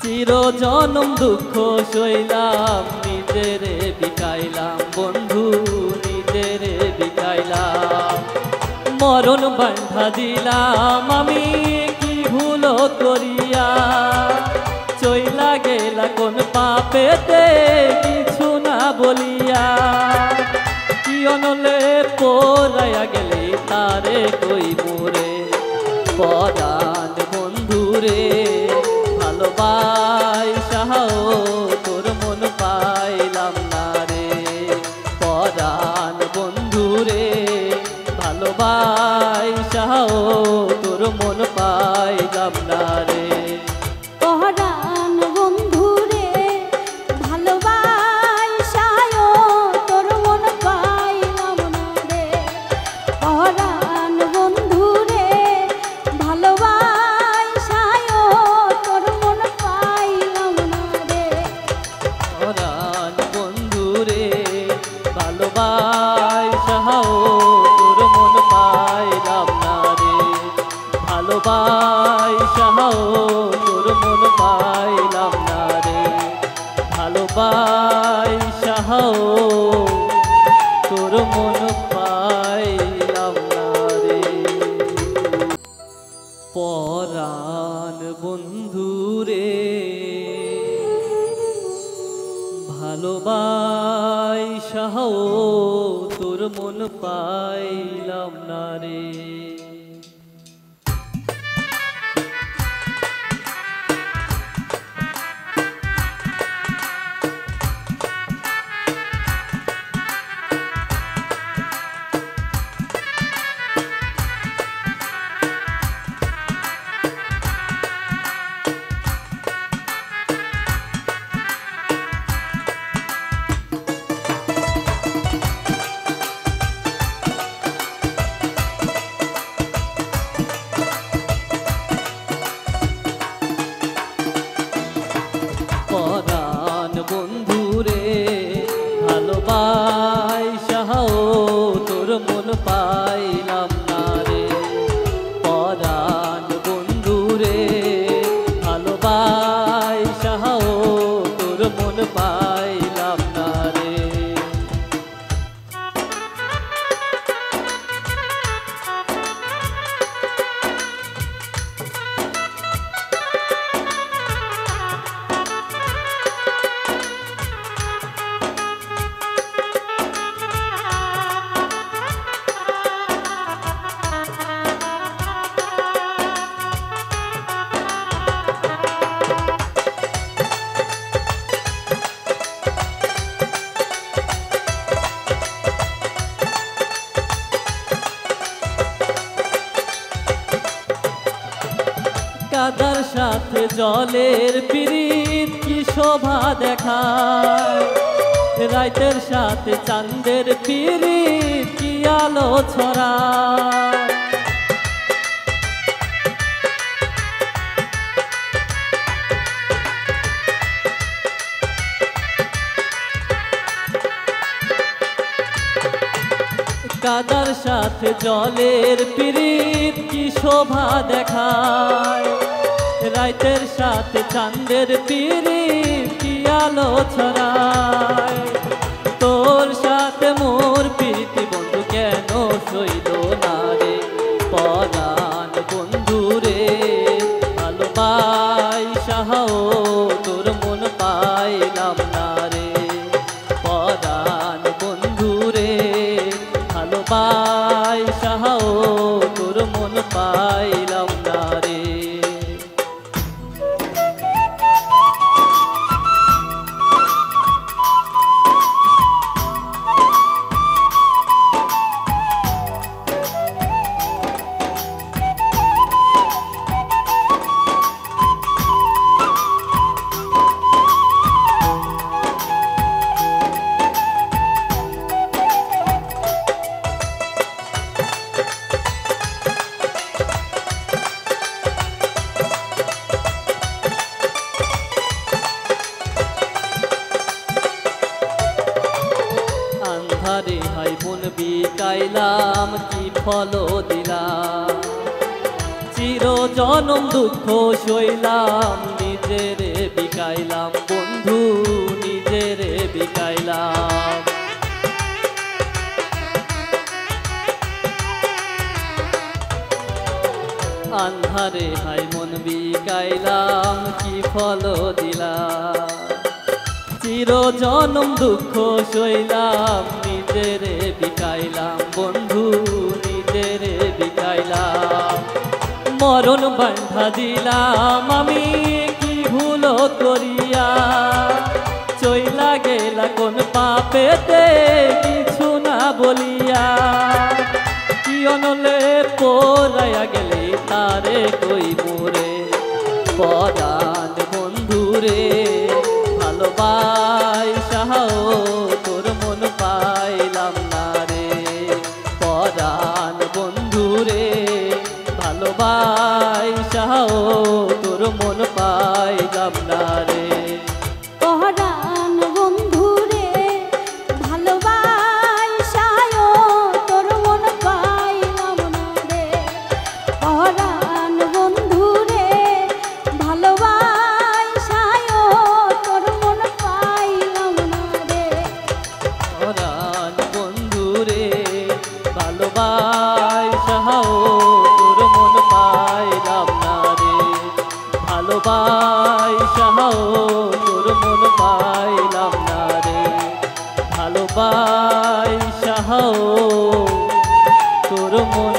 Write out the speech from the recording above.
চির জনম দুঃখ সইলাম, নিজেরে বিকাইলাম বন্ধু, নিজেরে বিকাইলাম। মরণ বান্ধা দিলাম আমি কি ভুল করিয়া, চইলা গেলা কোন পাপেতে কিছু না বলিয়া। কি অনলে পড়াইয়া গেলে তারে কইবো রে, পরাণ বন্ধুরে ভালোবাসাও তোর মন পাইলাম না রে। পরাণ বন্ধুরে ভালোবাসাও তোর মন পাইলাম না রে। পরাণ বন্ধুরে ভালোবাসায় তোর মন পাইলাম না রে। পরাণ বন্ধুরে ভালোবাসায় তোর মন পাইলাম না রে। পরাণ বন্ধুরে ভালোবাসাও তোর মন পাইলাম না রে। ভালোবাসাও তোর মন পাইলাম না রে। ভালোবাসাও তোর মন পাইলাম না রে। পরাণ বন্ধুরে ভালোবাসাও তোর মন পাইলাম না রে। পরাণ বন্ধুরে ভালোবাসাও তোর মন পাইলাম না রে। পরাণ বন্ধুরে ভালোবাসাও তোর মন পাইলাম না রে। কাদার সাথে জলের পিরিত কি শোভা দেখায়, রাতের সাথে চাঁদের পিরিত কি আলো ছড়ায়। কাদার সাথে জলের পিরিত কি শোভা দেখায়, রাতের সাথে চাঁদের পিরিত কি আলো ছড়ায়। তোর সাথে মোর প্রীতি বন্ধু কেন সইল না রে। পরাণ বন্ধুরে ভালোবাসাও তোর মন পাইলাম না রে। পরাণ বন্ধুরে ভালোবাসাও তোর মন পাইলাম না রে। আন্ধারে হাই বোন বিকাইলাম কি ফল দিলাম, চির জনম দুঃখ সইলাম নিজেরে হারে হাই মন বিকাইলাম কি ফল দিলাম চির জনম দুঃখ সইলাম নিজেরে বিকাইলাম বন্ধু নিজেরে বিকাইলাম মরণ বান্ধা দিলাম আমি কি ভুল করিয়া চইলা গেলা কোন পাপেতে কিছু না বলিয়া কি অনলে পড়াইয়া গেলে তারে কই মোরে পরাণ বন্ধুরে ভালোবাসাও তোর মন পাইলাম না রে পরাণ বন্ধুরে ভালোবাসাও তোর মন পাইলাম না রে পরাণ বন্ধুরে ভালোবাসায় তোর মন পাইলাম না রে পরাণ বন্ধুরে ভালোবাসায় তোর মন পাইলাম না রে পরাণ বন্ধুরে ভালোবাসাও তোর মন পাইলাম না রে ভালোবাসাও তোর মন পাইলাম না রে ভালোবাসাও তোর মন